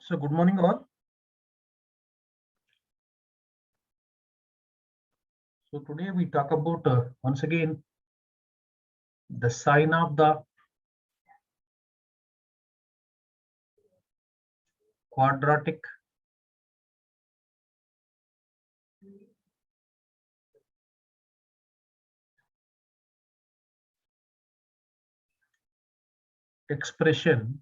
So good morning all. So today we talk about once again the sign of the quadratic expression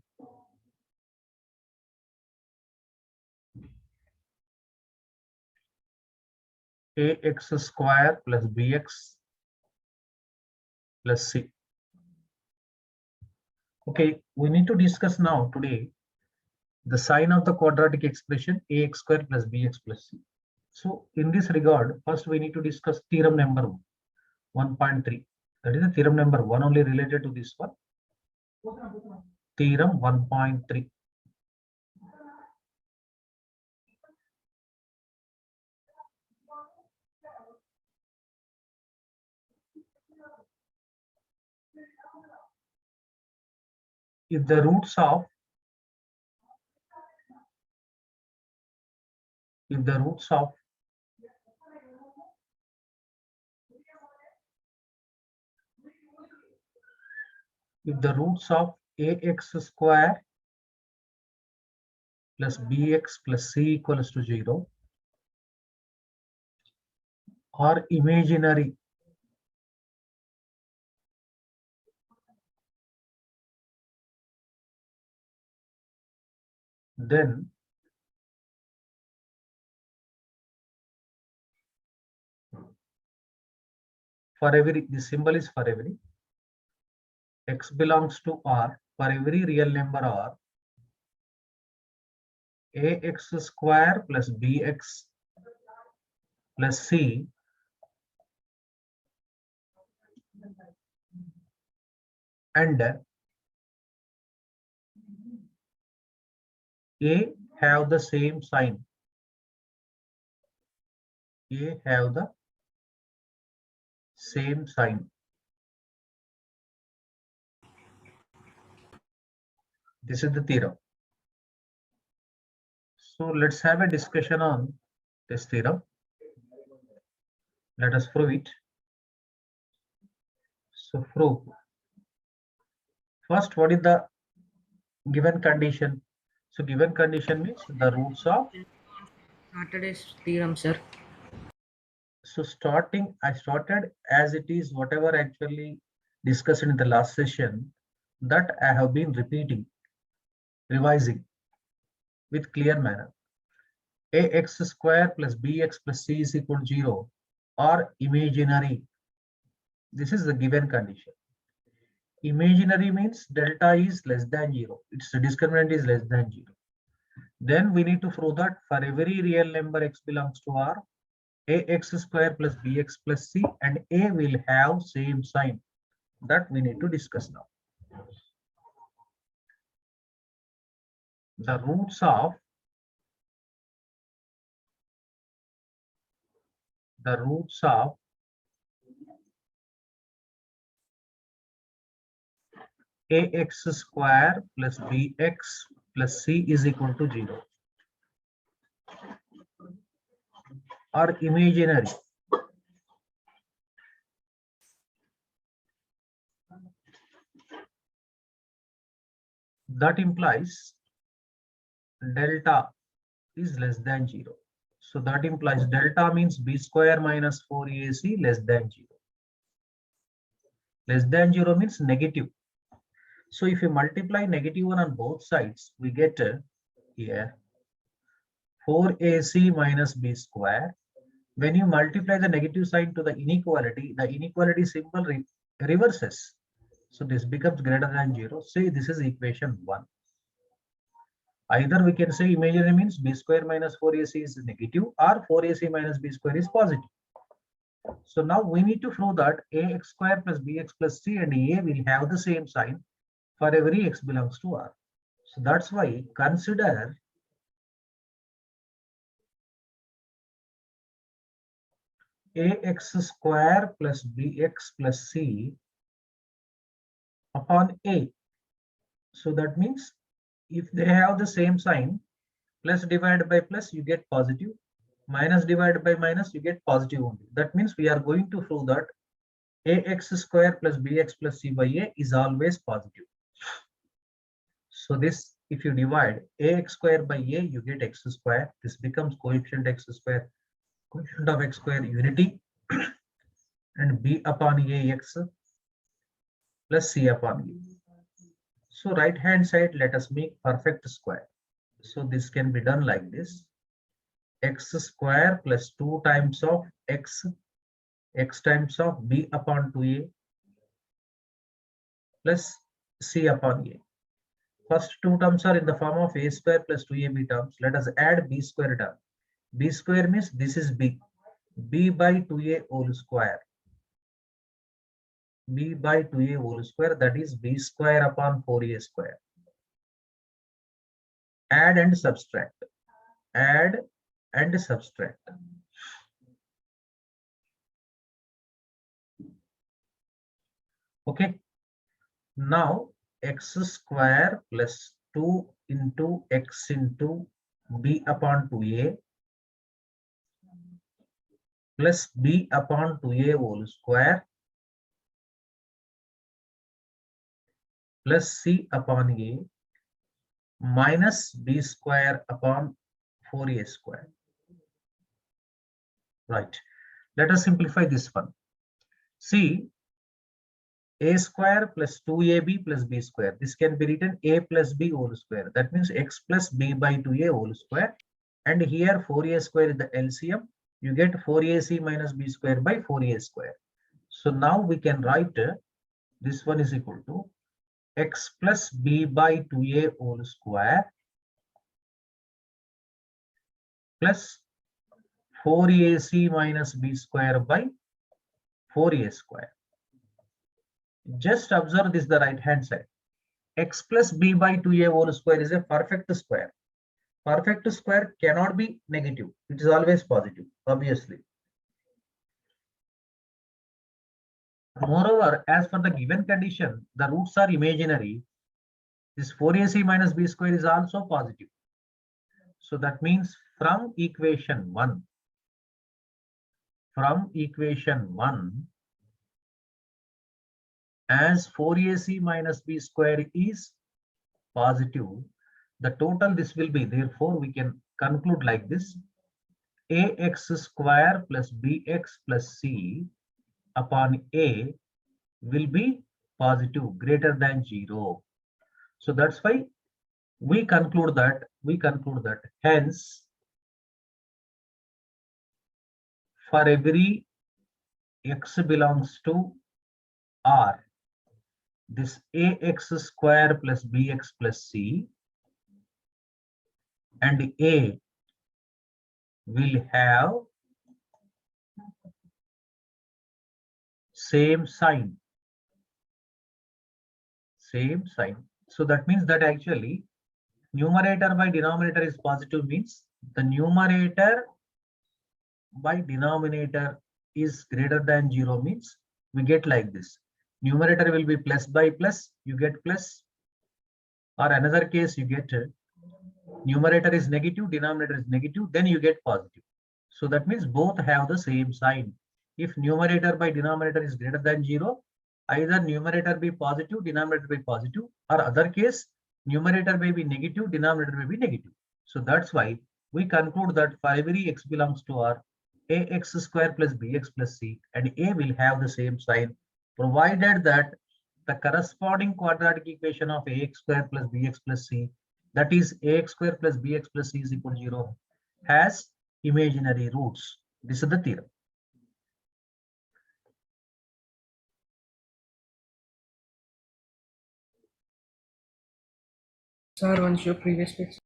ax square plus bx plus c. Okay, we need to discuss now today the sign of the quadratic expression ax square plus bx plus c. So in this regard, first we need to discuss theorem number 1.3. That is the theorem number 1 only related to this one. Theorem 1.3. If the roots of if the roots of ax square plus bx plus c equals to 0 are imaginary, then for every, the symbol is for every x belongs to R, for every real number R, ax square plus bx plus c and a have the same sign. A have the same sign. This is the theorem. So let's have a discussion on this theorem. Let us prove it. So prove. First, what is the given condition? So given condition means the roots of. Saturday's theorem, sir. So I started as it is, whatever actually discussed in the last session, that I have been repeating, revising with clear manner. Ax square plus bx plus c is equal to 0 are imaginary. This is the given condition. Imaginary means delta is less than 0. Its discriminant is less than 0. Then we need to prove that for every real number x belongs to R, ax square plus bx plus c and a will have same sign. That we need to discuss now. The roots of ax square plus bx plus c is equal to 0 are imaginary. That implies delta is less than 0. So that implies delta means b square minus 4ac less than 0. Less than 0 means negative. So if you multiply -1 on both sides, we get here 4ac minus b square. When you multiply the negative sign to the inequality symbol reverses. So this becomes greater than 0. Say this is equation 1. Either we can say imaginary means b square minus 4ac is negative or 4ac minus b square is positive. So now we need to prove that ax square plus bx plus c and a will have the same sign for every x belongs to R. So that's why consider ax square plus bx plus c upon a. So that means if they have the same sign, Plus divided by plus, you get positive. Minus divided by minus, you get positive only. That means we are going to prove that ax square plus bx plus c by a is always positive. So this, if you divide ax square by a, you get x square. This becomes coefficient x square, coefficient of x square unity, and b upon ax plus c upon a. So right hand side, let us make perfect square. So this can be done like this. X square plus 2 times of x times of b upon 2a plus c upon a. First two terms are in the form of a square plus 2ab terms. Let us add b square term. B square means this is b. B by 2a whole square. B by 2a whole square, that is b square upon 4a square. Add and subtract. Add and subtract. Okay. Now x square plus 2 into x into b upon 2a plus b upon 2a whole square plus c upon a minus b square upon 4a square. Right. Let us simplify this one. See, a square plus 2ab plus b square. This can be written a plus b whole square. That means x plus b by 2a whole square. And here 4a square is the LCM. You get 4ac minus b square by 4a square. So now we can write this one is equal to x plus b by 2a whole square plus 4ac minus b square by 4a square. Just observe this, the right hand side. X plus b by 2a whole square is a perfect square. Perfect square cannot be negative. It is always positive, obviously. Moreover, as per the given condition, the roots are imaginary. This 4ac minus b square is also positive. So that means from equation 1, as 4ac minus b square is positive, the total this will be, therefore we can conclude like this: ax square plus bx plus c upon a will be positive, greater than 0. So that's why we conclude that hence for every x belongs to R, this ax square plus bx plus c and a will have same sign. So that means that actually numerator by denominator is positive, means the numerator by denominator is greater than 0, means we get like this. Numerator will be plus by plus, you get plus, or another case you get numerator is negative, denominator is negative, then you get positive. So that means both have the same sign. If numerator by denominator is greater than 0, either numerator be positive, denominator be positive, or other case numerator may be negative, denominator may be negative. So that's why we conclude that for every x belongs to R, ax square plus bx plus c and a will have the same sign, provided that the corresponding quadratic equation of ax square plus bx plus c, that is ax square plus bx plus c is equal to 0, has imaginary roots. This is the theorem. Sir, one show previous page.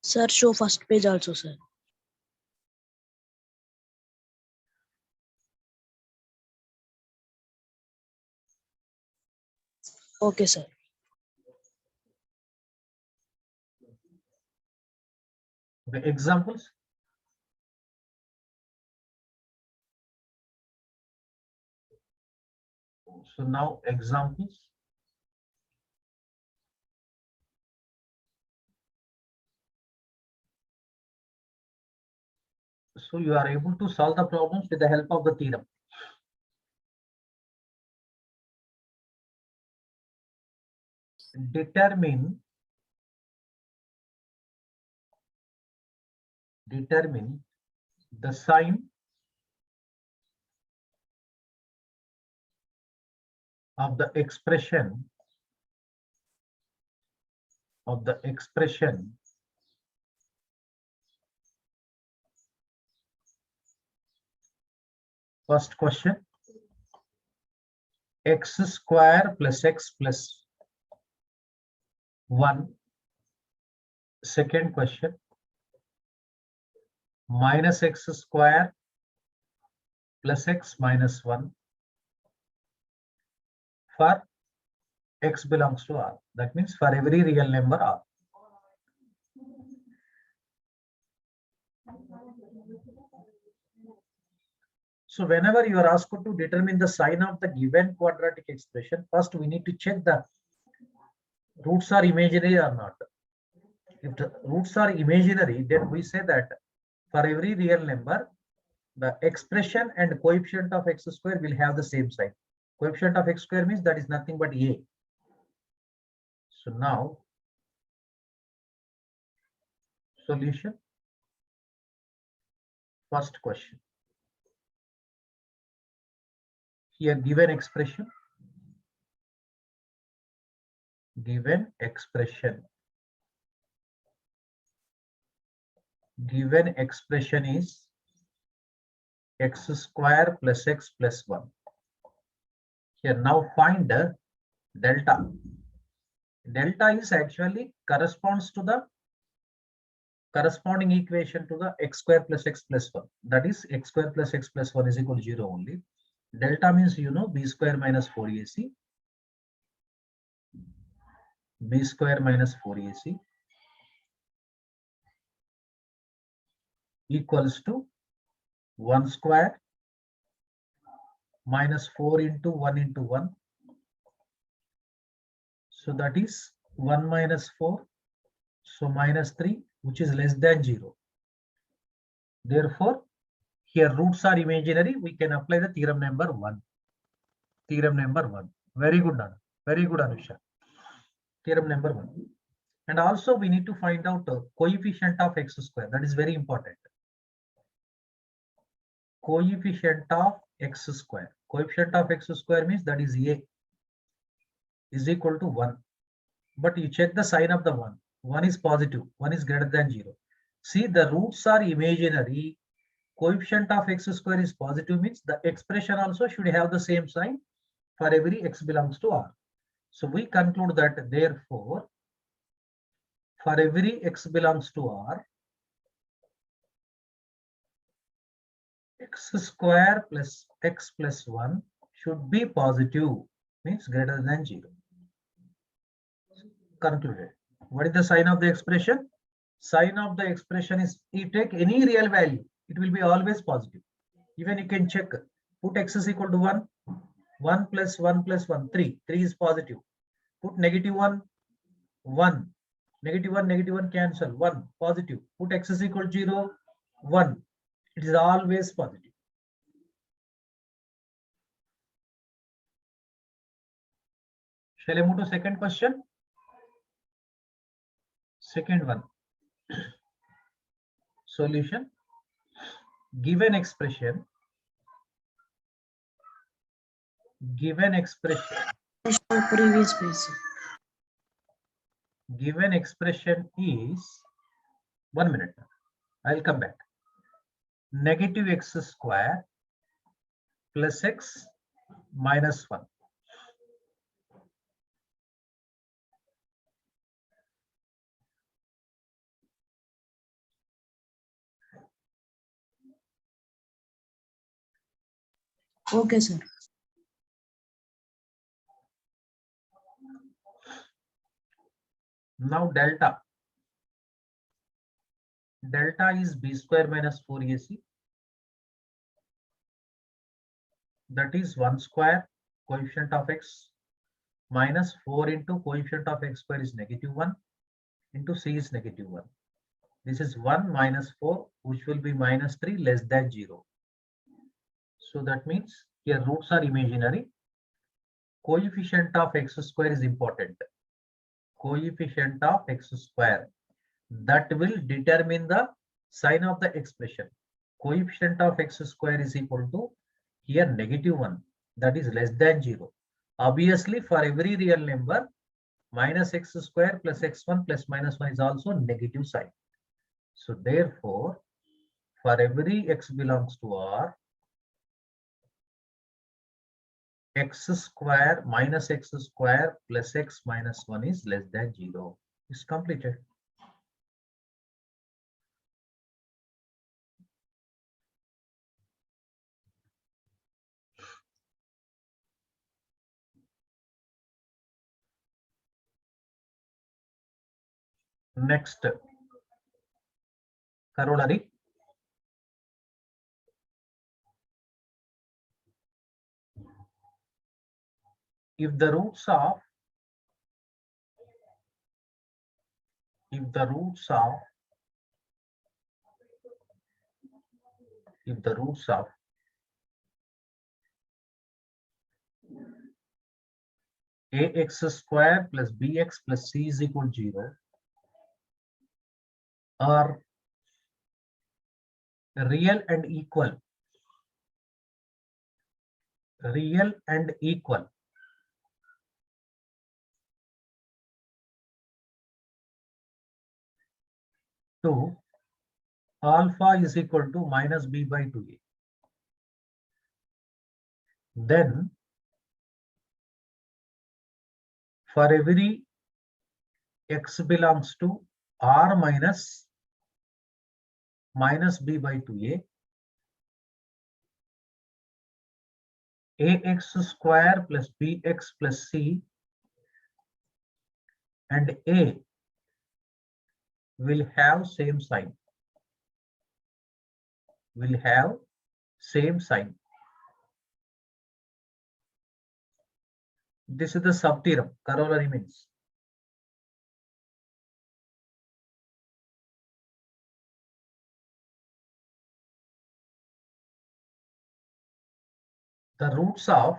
Sir, show first page also, sir. Okay, sir. The examples. So now examples. So you are able to solve the problems with the help of the theorem. Determine the sign of the expression First question, x square plus x plus 1. Second question, minus x square plus x minus 1 for x belongs to R. That means for every real number R. So whenever you are asked to determine the sign of the given quadratic expression, first we need to check the roots are imaginary or not. If the roots are imaginary, then we say that for every real number, the expression and coefficient of x square will have the same sign. Coefficient of x square means that is nothing but a. So now, solution. First question. Here given expression given expression is x square plus x plus 1. Here now find the delta. Delta is actually corresponds to the corresponding equation to the x square plus x plus 1. That is x square plus x plus 1 is equal to 0 only. Delta means you know b square minus 4ac. B square minus 4ac equals to 1 square minus 4 into 1 into 1. So that is 1 minus 4. So minus 3, which is less than 0. Therefore, here roots are imaginary. We can apply the theorem number 1. Theorem number 1. Very good, Nana. Very good, Anusha. Theorem number 1. And also we need to find out the coefficient of x square. That is very important. Coefficient of x square. Coefficient of x square means that is a is equal to 1. But you check the sign of the 1. 1 is positive. 1 is greater than 0. See, the roots are imaginary. Coefficient of x square is positive means the expression also should have the same sign for every x belongs to R. So we conclude that therefore, for every x belongs to R, x square plus x plus 1 should be positive, means greater than 0. Concluded. What is the sign of the expression? Sign of the expression is, you take any real value, it will be always positive. Even you can check, put x is equal to 1, 1 plus 1 plus 1, 3. 3 is positive. Put negative 1, 1. Negative 1 cancel, 1, positive. Put x is equal to 0, 1. It is always positive. Shall I move to second question? Second one. Solution. Given expression Previous page, sir. Given expression is, 1 minute, I'll come back. Negative x square plus x minus 1. Okay, sir. Now delta. Delta is b square minus 4ac. That is 1 square coefficient of x minus 4 into coefficient of x square is -1 into c is -1. This is 1 minus 4, which will be -3 less than 0. So that means here roots are imaginary. Coefficient of x square is important. Coefficient of x square, that will determine the sign of the expression. Coefficient of x square is equal to here -1, that is less than 0. Obviously, for every real number, minus x square plus x1 plus -1 is also negative sign. So therefore, for every x belongs to R, x square minus x square plus x minus 1 is less than 0. It's completed. Next, corollary. If the roots of if the roots of ax square plus bx plus c is equal to 0 are real and equal, to alpha is equal to minus b by 2a, then for every x belongs to R minus b by 2a, ax square plus bx plus c and a will have same sign. This is the sub-theorem. Corollary means the roots of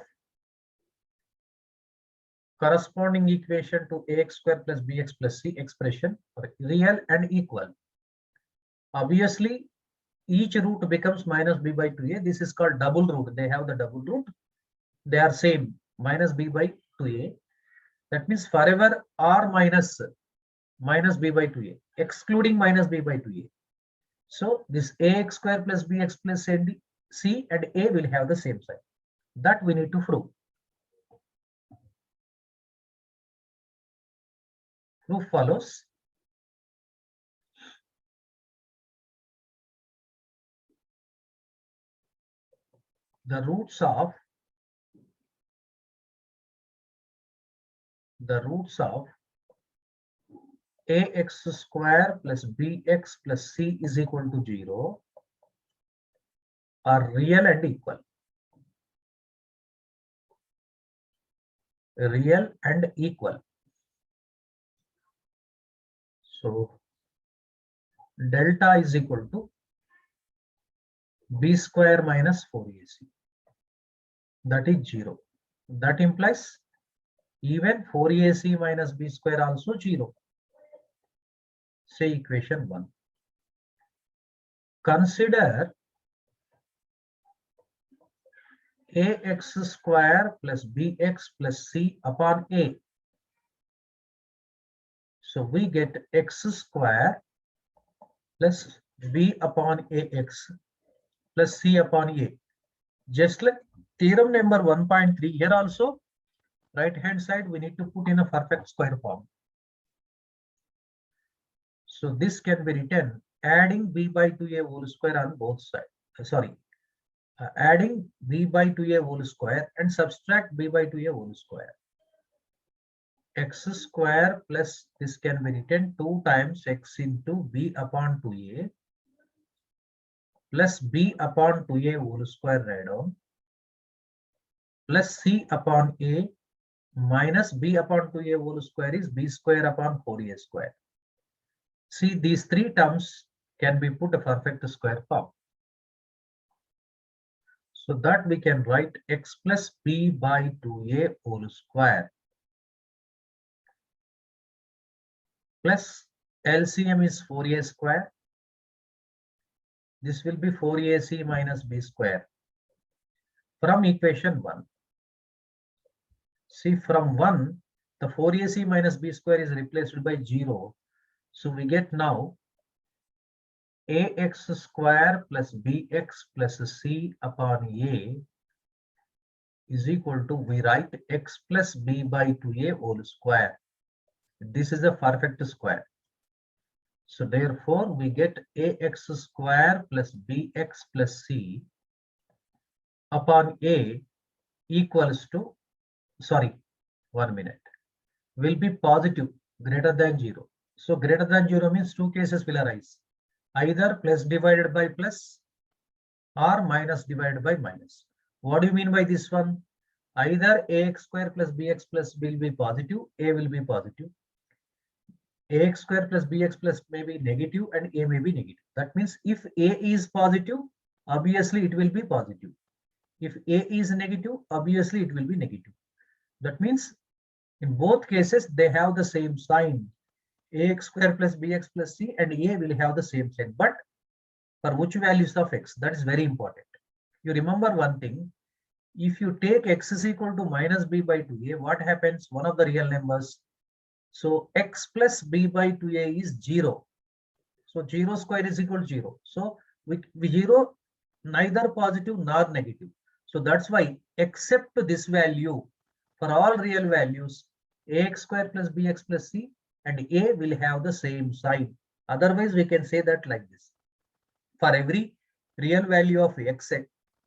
corresponding equation to ax square plus bx plus c expression are real and equal. Obviously, each root becomes minus b by 2a. This is called double root. They have the double root. They are same, minus b by 2a. That means forever R minus b by 2a, excluding minus b by 2a. So this ax square plus bx plus c and a will have the same sign. That we need to prove. Proof follows. The roots of ax square plus bx plus c is equal to 0 are real and equal. So delta is equal to b square minus 4ac. That is 0. That implies even 4ac minus b square also 0. Say equation 1. Consider ax square plus bx plus c upon a. So we get x square plus b upon ax plus c upon a. Just like theorem number 1.3, here also right hand side we need to put in a perfect square form. So this can be written adding b by 2a whole square on both sides. Adding b by 2a whole square and subtract b by 2a whole square. X square plus this can be written 2 times x into b upon 2a plus b upon 2a whole square right down plus c upon a minus b upon 2a whole square is b square upon 4a square. See, these three terms can be put a perfect square form. So that we can write x plus b by 2a whole square plus LCM is 4a square. This will be 4ac minus b square from equation 1. See, from 1, the 4ac minus b square is replaced by 0. So we get now ax square plus bx plus c upon a is equal to, we write x plus b by 2a whole square. This is a perfect square. So therefore we get ax square plus bx plus c upon a equals to, sorry, 1 minute, will be positive greater than 0. So greater than 0 means two cases will arise. Either plus divided by plus or minus divided by minus. What do you mean by this one? Either ax square plus bx plus will be positive, a will be positive. Ax square plus bx plus may be negative and a may be negative. That means if a is positive, obviously it will be positive. If a is negative, obviously it will be negative. That means in both cases, they have the same sign. Ax square plus bx plus c and a will have the same sign. But for which values of x? That is very important. You remember one thing. If you take x is equal to minus b by 2a, what happens? One of the real numbers. So x plus b by 2a is 0. So 0 square is equal to 0. So we 0 neither positive nor negative. So that's why except this value, for all real values, ax square plus bx plus c and a will have the same sign. Otherwise, we can say that like this. For every real value of x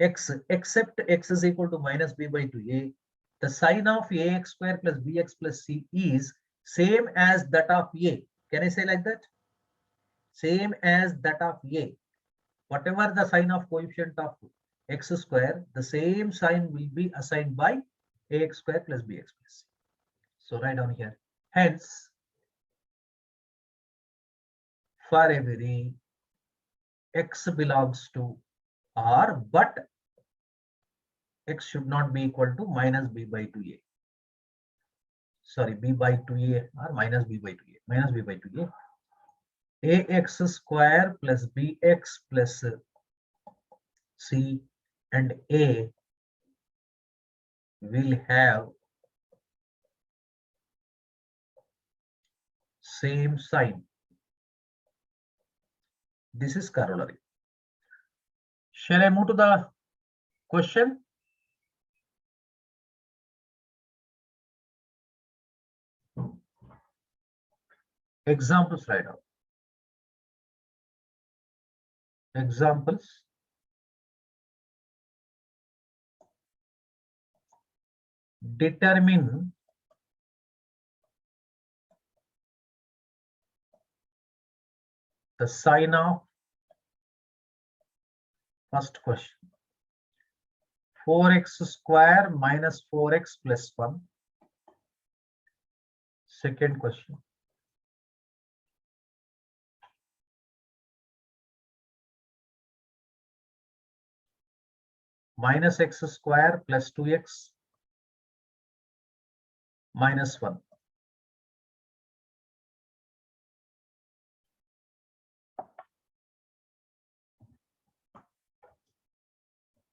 except x is equal to minus b by 2a, the sign of ax square plus bx plus c is same as that of a. Can I say like that? Same as that of a. Whatever the sign of coefficient of x square, the same sign will be assigned by ax square plus bx plus c. So write down here. Hence, for every x belongs to R, but x should not be equal to minus b by 2a. Sorry, b by 2a or minus b by 2a. Minus b by 2a. Ax square plus bx plus c and a will have same sign. This is corollary. Shall I move to the question? Examples right now. Examples. Determine the sign of first question. 4x square minus 4x plus 1. Second question. Minus x square plus 2x minus 1.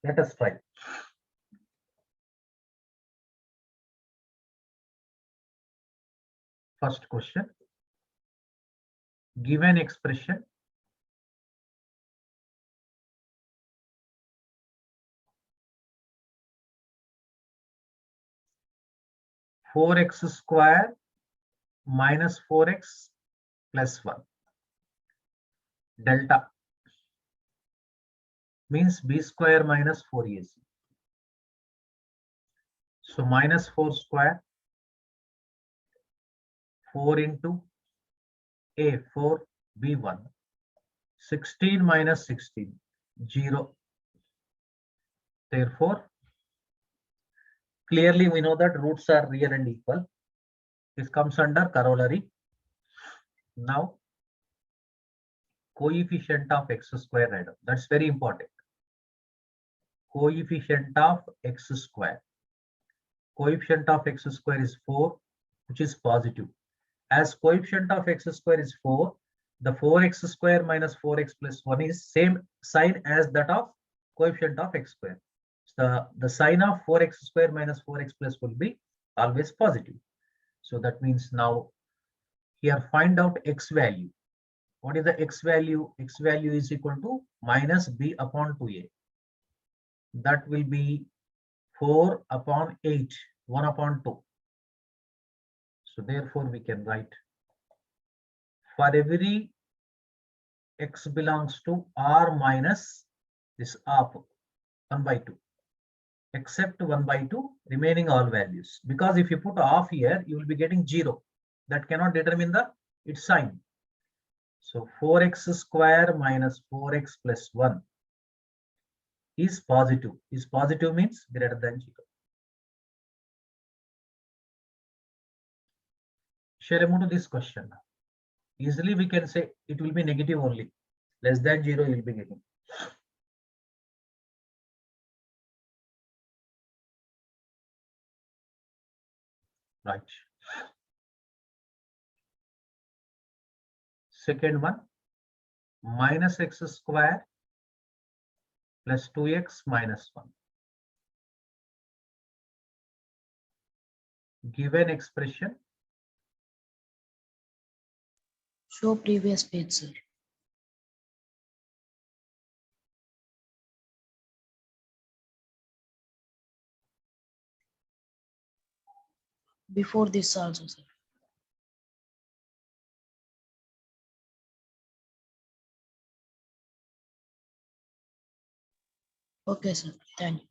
Let us try. First question. Given expression, four x square minus 4x plus 1. Delta means b square minus 4ac. So minus 4 square, 4 into a, 4, b1. 16 minus 16, 0. Therefore, Clearly, we know that roots are real and equal. This comes under corollary. Now, coefficient of x square radon. That's very important. Coefficient of x square. Coefficient of x square is 4, which is positive. As coefficient of x square is 4, the 4x square minus 4x plus 1 is same sign as that of coefficient of x square. So the sign of 4x square minus 4x plus will be always positive. So that means now here find out x value. What is the x value? X value is equal to minus b upon 2a. That will be 4 upon 8, 1 upon 2. So therefore we can write, for every x belongs to r minus this half 1 by 2, except 1 by 2, remaining all values. Because if you put half here, you will be getting 0. That cannot determine its sign. So 4x square minus 4x plus 1 is positive. Is positive means greater than 0. Shall I move to this question now? Easily we can say it will be negative only. Less than 0 you will be getting. Right. Second one, minus x square plus 2x minus 1. Given expression. Show previous page, sir. Before this also, sir. Okay, sir. Thank you.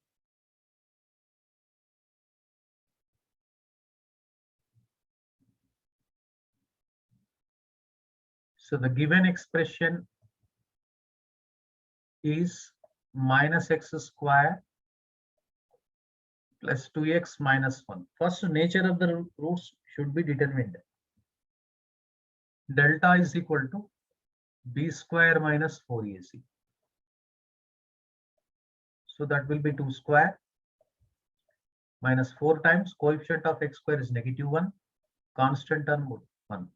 So the given expression is minus x square plus 2x minus 1. First, nature of the roots should be determined. Delta is equal to b square minus 4ac. So that will be 2 square minus 4 times coefficient of x square is -1, constant term 1.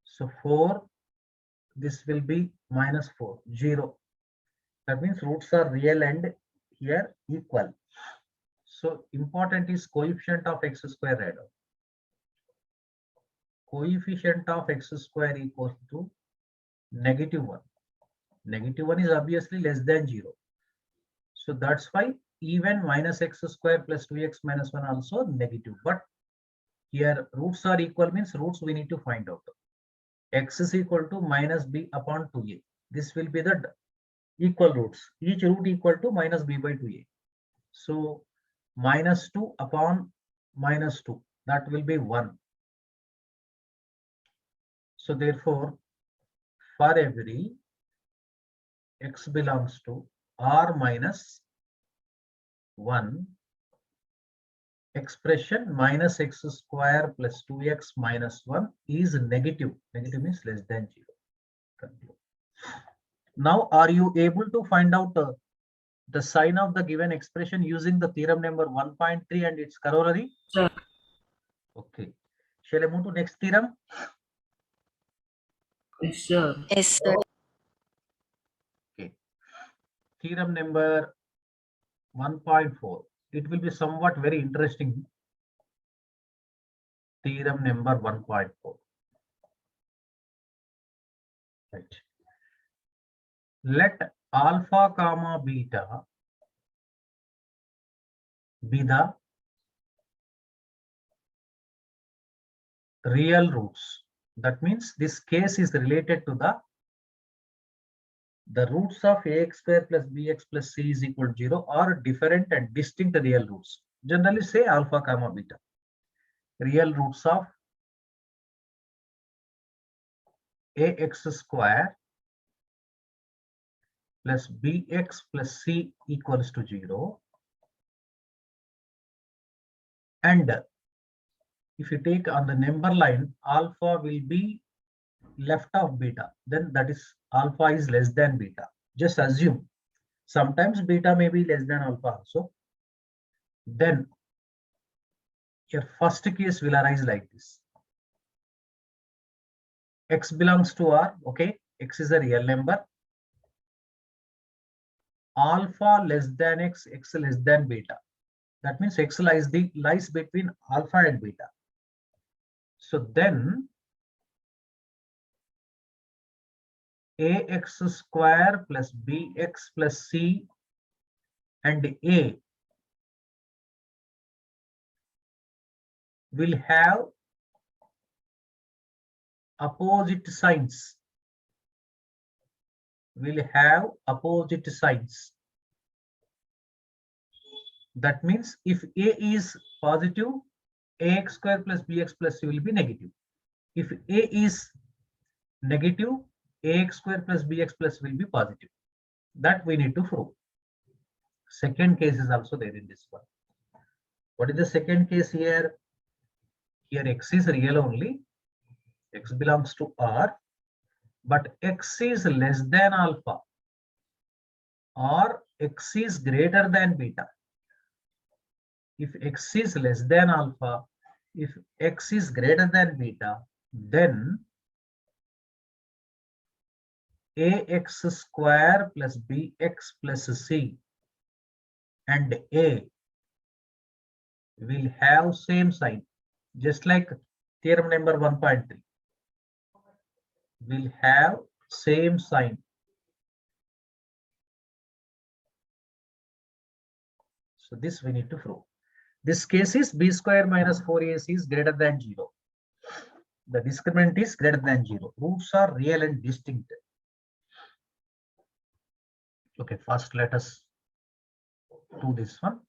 So 4, this will be minus 4, 0. That means roots are real and here equal. So important is coefficient of x square radon. Coefficient of x square equals to -1. -1 is obviously less than 0. So that's why even minus x square plus 2x minus 1 also negative. But here roots are equal means roots we need to find out. X is equal to minus b upon 2a. This will be the equal roots. Each root equal to minus b by 2a. So minus 2 upon minus 2, that will be 1. So therefore, for every x belongs to r minus 1, expression minus x square plus 2x minus 1 is negative. Negative means less than 0. Now, are you able to find out the sign of the given expression using the theorem number 1.3 and its corollary? Sir. Okay. Shall I move to next theorem? Yes, sir. Yes, sir. Okay. Theorem number 1.4. It will be somewhat very interesting. Theorem number 1.4. Right. Let alpha comma beta be the real roots. That means this case is related to the roots of ax square plus bx plus c is equal to 0 are different and distinct real roots. Generally say alpha comma beta. Real roots of ax square plus bx plus c equals to 0 And if you take on the number line, alpha will be left of beta, then that is alpha is less than beta. Just assume. Sometimes beta may be less than alpha also. Then your first case will arise like this. X belongs to R, okay? X is a real number. Alpha less than X, X less than beta. That means X lies between alpha and beta. So then ax square plus bx plus c and a will have opposite signs. Will have opposite signs. That means if a is positive, ax square plus bx plus c will be negative. If a is negative, ax square plus bx plus will be positive. That we need to prove. Second case is also there in this one. What is the second case here? Here x is real only. X belongs to R, but x is less than alpha or x is greater than beta. If x is less than alpha, if x is greater than beta, then ax square plus bx plus c and a will have same sign, just like theorem number 1.3 will have same sign. So this we need to prove. This case is b square minus 4ac is greater than 0. The discriminant is greater than 0. Roots are real and distinct. Okay, first let us do this one.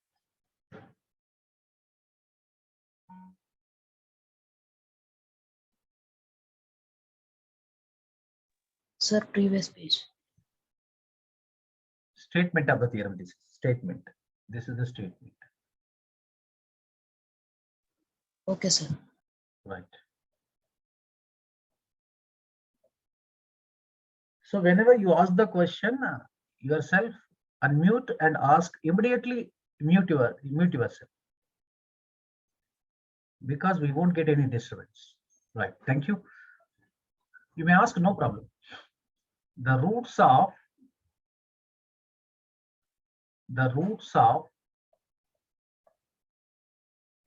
Sir, previous page. Statement of the theorem. This is statement. This is the statement. Okay, sir. Right. So whenever you ask the question, yourself unmute and ask immediately. Mute yourself, because we won't get any disturbance. Right. Thank you. You may ask, no problem. The roots of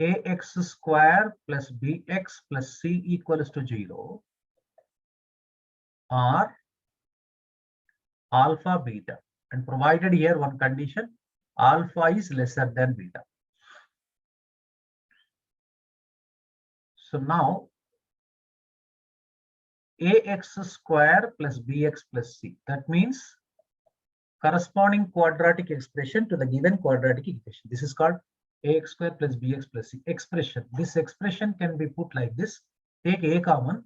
ax square plus bx plus c equals to 0 are alpha beta, and provided here one condition, alpha is lesser than beta. So now ax square plus bx plus c, that means corresponding quadratic expression to the given quadratic equation. This is called ax square plus bx plus c expression. This expression can be put like this. Take a common.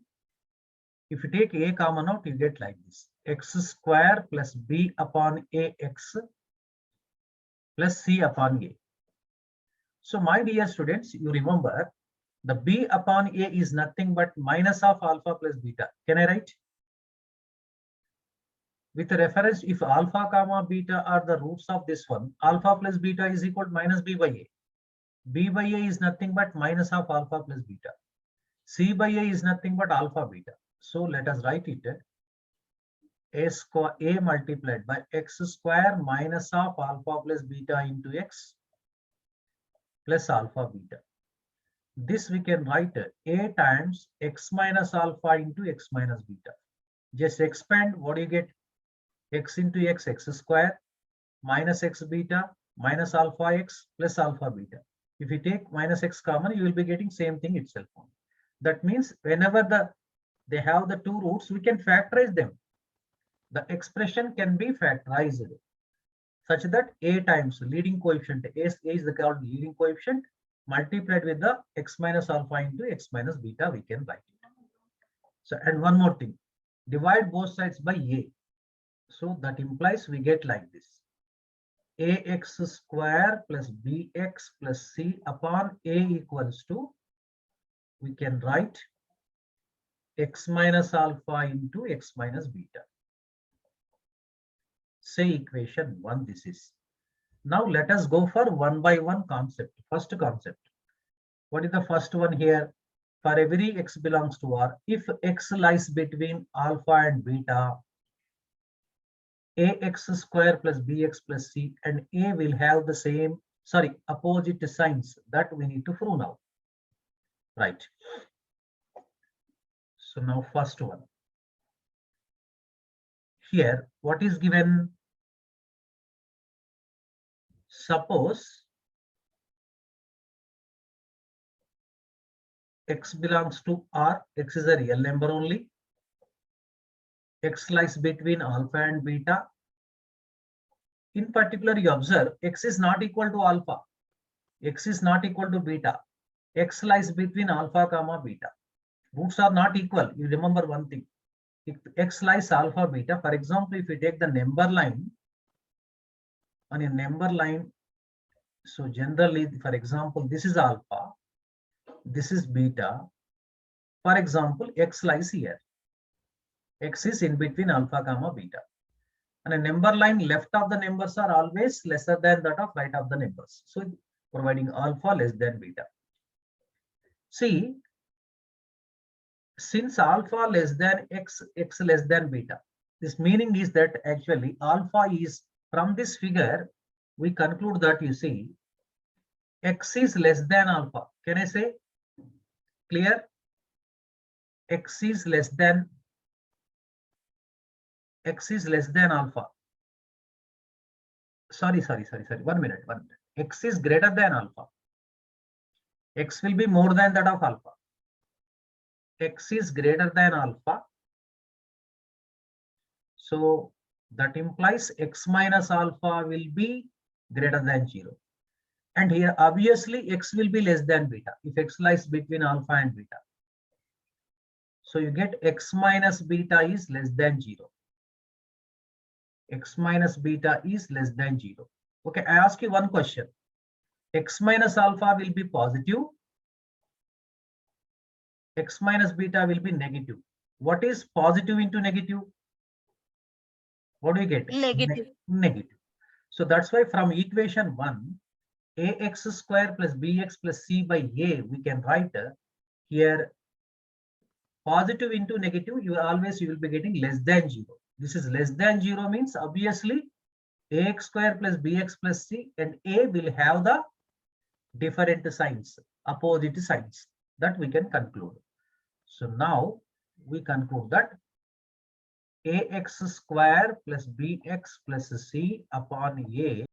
If you take a common out, you get like this: x square plus b upon ax plus c upon a. So my dear students, you remember the b upon a is nothing but minus of alpha plus beta. Can I write? With a reference, if alpha comma beta are the roots of this one, alpha plus beta is equal to minus b by a. B by a is nothing but minus of alpha plus beta. C by a is nothing but alpha beta. So let us write it. A multiplied by x square minus of alpha plus beta into x plus alpha beta. This we can write a times x minus alpha into x minus beta. Just expand, what do you get? X into x, x square, minus x beta, minus alpha x plus alpha beta. If you take minus x common, you will be getting same thing itself. That means whenever they have the two roots, we can factorize them. The expression can be factorized such that a times leading coefficient, a is the called leading coefficient, multiplied with the x minus alpha into x minus beta, we can write it. So, and one more thing, divide both sides by a. So that implies we get like this. ax square plus bx plus c upon a equals to, we can write x minus alpha into x minus beta. Say equation 1 this is. Now let us go for one by one concept. First concept. What is the first one here? For every x belongs to R, if x lies between alpha and beta, ax square plus bx plus c, and a will have the same, opposite signs. That we need to prove now. Right. So now first one. Here, what is given? Suppose x belongs to R, x is a real number only. X lies between alpha and beta. In particular, you observe x is not equal to alpha. X is not equal to beta. X lies between alpha comma beta. Roots are not equal. You remember one thing. If x lies alpha beta, for example, if we take the number line, on a number line, so generally, for example, this is alpha, this is beta. For example, x lies here. X is in between alpha comma beta. And a number line, left of the numbers are always lesser than that of right of the numbers. So providing alpha less than beta. See, since alpha less than x, x less than beta, this meaning is that actually alpha is, from this figure, we conclude that, you see, x is less than alpha. Can I say? Clear? X is less than alpha. Sorry. 1 minute. X is greater than alpha. X will be more than that of alpha. X is greater than alpha. So that implies x minus alpha will be greater than 0. And here obviously x will be less than beta if x lies between alpha and beta. So you get x minus beta is less than 0. X minus beta is less than 0. Okay, I ask you one question. X minus alpha will be positive. X minus beta will be negative. What is positive into negative? What do you get? Negative. Negative. So that's why from equation 1, ax square plus bx plus c by a, we can write here positive into negative, you will be getting less than 0. This is less than 0 means obviously ax square plus bx plus c and a will have the different signs, opposite signs. That we can conclude. So now we conclude that ax square plus bx plus c upon a